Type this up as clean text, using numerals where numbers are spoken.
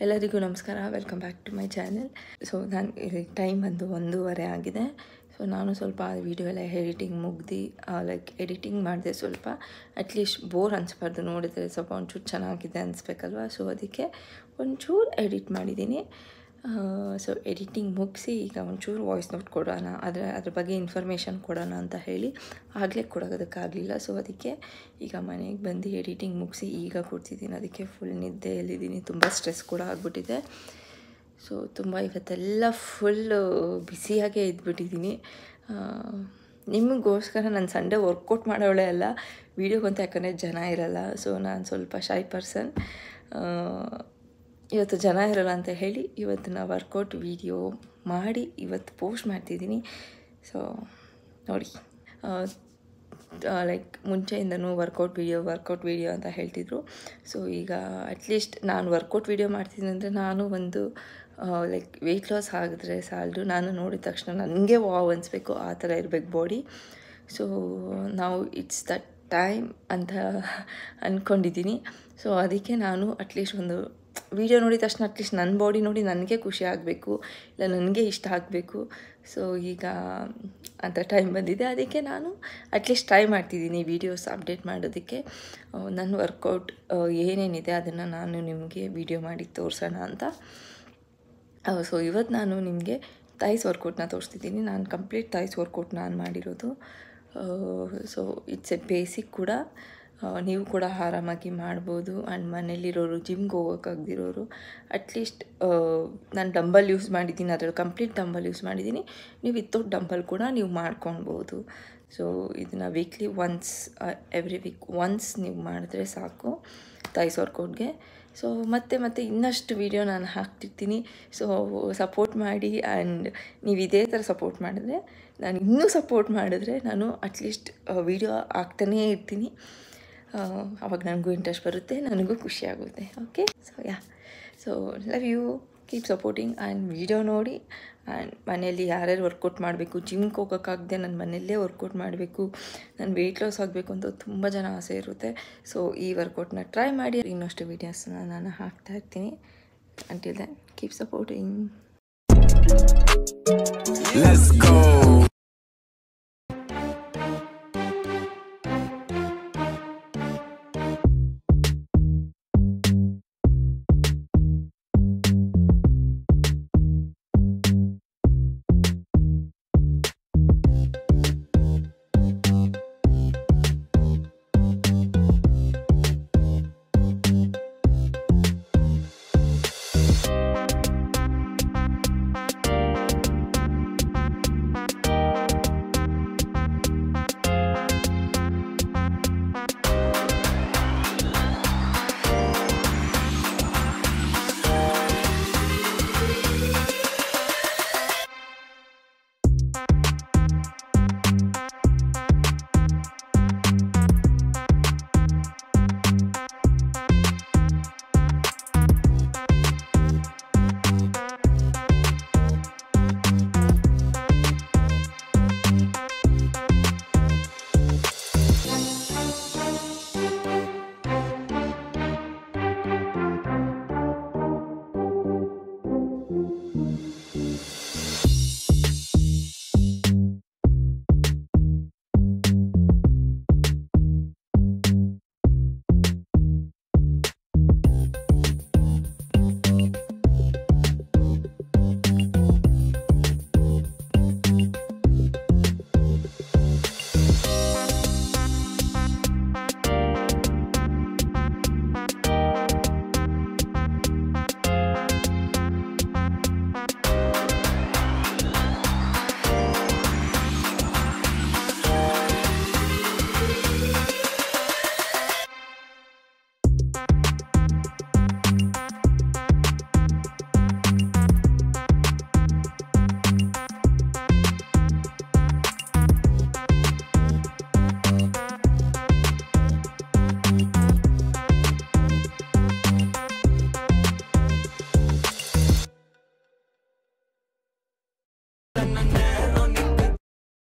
ಎಲ್ಲರಿಗೂ ನಮಸ್ಕಾರ, welcome back to my channel. So ನಾನು ಟೈಮ್ ಬಂದು 1:30 ಆಗಿದೆ. ಸೊ ನಾನು ಸ್ವಲ್ಪ ವೀಡಿಯೋ ಎಲ್ಲ ಎಡಿಟಿಂಗ್ ಮುಗ್ದು ಎಡಿಟಿಂಗ್ ಮಾಡಿದೆ. ಸ್ವಲ್ಪ ಅಟ್ಲೀಸ್ಟ್ ಬೋರ್ ಅನಿಸ್ಬಾರ್ದು, ನೋಡಿದರೆ ಸ್ವಲ್ಪ ಒಂಚೂರು ಚೆನ್ನಾಗಿದೆ ಅನಿಸ್ಬೇಕಲ್ವ. ಸೊ ಅದಕ್ಕೆ ಒಂಚೂರು ಎಡಿಟ್ ಮಾಡಿದ್ದೀನಿ. ಸೊ ಎಡಿಟಿಂಗ್ ಮುಗಿಸಿ ಈಗ ಒಂಚೂರು ವಾಯ್ಸ್ ನೋಟ್ ಕೊಡೋಣ, ಅದ್ರ ಬಗ್ಗೆ ಇನ್ಫಾರ್ಮೇಷನ್ ಕೊಡೋಣ ಅಂತ ಹೇಳಿ ಆಗಲೇ ಕೊಡೋದಕ್ಕಾಗಲಿಲ್ಲ. ಸೊ ಅದಕ್ಕೆ ಈಗ ಮನೆಗೆ ಬಂದು ಎಡಿಟಿಂಗ್ ಮುಗಿಸಿ ಈಗ ಕೊಡ್ತಿದ್ದೀನಿ. ಅದಕ್ಕೆ ಫುಲ್ ನಿದ್ದೆಯಲ್ಲಿದ್ದೀನಿ, ತುಂಬ ಸ್ಟ್ರೆಸ್ ಕೂಡ ಆಗಿಬಿಟ್ಟಿದೆ. ಸೊ ತುಂಬ ಇವತ್ತೆಲ್ಲ ಫುಲ್ಲು ಬಿಸಿಯಾಗೇ ಇದ್ಬಿಟ್ಟಿದ್ದೀನಿ. ನಿಮಗೋಸ್ಕರ ನಾನು ಸಂಡೇ ವರ್ಕೌಟ್ ಮಾಡೋಳೆ ಅಲ್ಲ, ವೀಡಿಯೋಗಂತ ಯಾಕಂದರೆ ಜನ ಇರಲ್ಲ. ಸೊ ನಾನು ಸ್ವಲ್ಪ ಶೈ ಪರ್ಸನ್. ಇವತ್ತು ಜನ ಇರೋಲ್ಲ ಅಂತ ಹೇಳಿ ಇವತ್ತು ನಾನು ವರ್ಕೌಟ್ ವೀಡಿಯೋ ಮಾಡಿ ಇವತ್ತು ಪೋಸ್ಟ್ ಮಾಡ್ತಿದ್ದೀನಿ. ಸೊ ನೋಡಿ, ಮುಂಚೆಯಿಂದನೂ ವರ್ಕೌಟ್ ವೀಡಿಯೋ ಅಂತ ಹೇಳ್ತಿದ್ರು. ಸೊ ಈಗ ಅಟ್ಲೀಸ್ಟ್ ನಾನು ವರ್ಕೌಟ್ ವೀಡಿಯೋ ಮಾಡ್ತಿದ್ದೀನಿ ಅಂದರೆ ನಾನು ಒಂದು ವೆಯ್ಟ್ ಲಾಸ್ ಆಗಿದ್ರೆ ಸಾಲದು. ನಾನು ನೋಡಿದ ತಕ್ಷಣ ನನಗೆ ವಾವ್ ಅನಿಸ್ಬೇಕು, ಆ ಥರ ಇರಬೇಕು ಬಾಡಿ. ಸೊ ನಾವು ಇಟ್ಸ್ ದ ಟೈಮ್ ಅಂತ ಅಂದ್ಕೊಂಡಿದ್ದೀನಿ. ಸೊ ಅದಕ್ಕೆ ನಾನು ಅಟ್ಲೀಸ್ಟ್ ಒಂದು ವೀಡಿಯೋ ನೋಡಿದ ತಕ್ಷಣ ಅಟ್ಲೀಸ್ಟ್ ನನ್ನ ಬಾಡಿ ನೋಡಿ ನನಗೆ ಖುಷಿ ಆಗಬೇಕು, ಇಲ್ಲ ನನಗೆ ಇಷ್ಟ ಆಗಬೇಕು. ಸೊ ಈಗ ಅಂತ ಟೈಮ್ ಬಂದಿದೆ. ಅದಕ್ಕೆ ನಾನು ಅಟ್ಲೀಸ್ಟ್ ಟ್ರೈ ಮಾಡ್ತಿದ್ದೀನಿ ವೀಡಿಯೋಸ್ ಅಪ್ಡೇಟ್ ಮಾಡೋದಕ್ಕೆ. ನನ್ನ ವರ್ಕೌಟ್ ಏನೇನಿದೆ ಅದನ್ನು ನಾನು ನಿಮಗೆ ವೀಡಿಯೋ ಮಾಡಿ ತೋರಿಸೋಣ ಅಂತ. ಸೊ ಇವತ್ತು ನಾನು ನಿಮಗೆ ಥೈಸ್ ವರ್ಕೌಟ್ನ ತೋರಿಸ್ತಿದ್ದೀನಿ. ನಾನು ಕಂಪ್ಲೀಟ್ ಥೈಸ್ ವರ್ಕೌಟ್ ನಾನು ಮಾಡಿರೋದು. ಸೊ ಇಟ್ಸ್ ಎ ಬೇಸಿಕ್ ಕೂಡ, ನೀವು ಕೂಡ ಆರಾಮಾಗಿ ಮಾಡ್ಬೋದು. ಆ್ಯಂಡ್ ಮನೇಲಿರೋರು, ಜಿಮ್ಗೆ ಹೋಗೋಕ್ಕಾಗದಿರೋರು ಅಟ್ಲೀಸ್ಟ್ ನಾನು ಡಂಬಲ್ ಯೂಸ್ ಮಾಡಿದ್ದೀನಿ, ಅದರಲ್ಲಿ ಕಂಪ್ಲೀಟ್ ಡಂಬಲ್ ಯೂಸ್ ಮಾಡಿದ್ದೀನಿ. ನೀವು ವಿತೌಟ್ ಡಂಬಲ್ ಕೂಡ ನೀವು ಮಾಡ್ಕೊಳ್ಬೋದು. ಸೊ ಇದನ್ನು weekly once, every week once ನೀವು ಮಾಡಿದ್ರೆ ಸಾಕು ಥೈಸ್ ವರ್ಕೌಟ್ಗೆ. ಸೊ ಮತ್ತೆ ಇನ್ನಷ್ಟು ವೀಡಿಯೋ ನಾನು ಹಾಕ್ತಿರ್ತೀನಿ. ಸೊ ಸಪೋರ್ಟ್ ಮಾಡಿ. ಆ್ಯಂಡ್ ನೀವು ಇದೇ ಥರ ಸಪೋರ್ಟ್ ಮಾಡಿದ್ರೆ, ನಾನು ಇನ್ನೂ ಸಪೋರ್ಟ್ ಮಾಡಿದ್ರೆ ನಾನು ಅಟ್ಲೀಸ್ಟ್ ವೀಡಿಯೋ ಹಾಕ್ತಾನೇ ಇರ್ತೀನಿ. ಅವಾಗ ನನಗೂ ಇಂಟ್ರೆಸ್ಟ್ ಬರುತ್ತೆ, ನನಗೂ ಖುಷಿ ಆಗುತ್ತೆ. Okay, so love you, keep supporting. And video ನೋಡಿ. ಆ್ಯಂಡ್ ಮನೆಯಲ್ಲಿ ಯಾರ್ಯಾರು ವರ್ಕೌಟ್ ಮಾಡಬೇಕು, ಜಿಮ್ಗೆ ಹೋಗೋಕ್ಕಾಗದೆ ನಾನು ಮನೆಯಲ್ಲೇ ವರ್ಕೌಟ್ ಮಾಡಬೇಕು, ನಾನು ವೆಯ್ಟ್ ಲಾಸ್ ಆಗಬೇಕು ಅಂತ ತುಂಬ ಜನ ಆಸೆ ಇರುತ್ತೆ. ಸೊ ಈ ವರ್ಕೌಟ್ನ ಟ್ರೈ ಮಾಡಿ. ಇನ್ನಷ್ಟು ವೀಡಿಯೋಸ್ನ ನಾನು ಹಾಕ್ತಾ ಇರ್ತೀನಿ. Until then keep supporting. Let's go.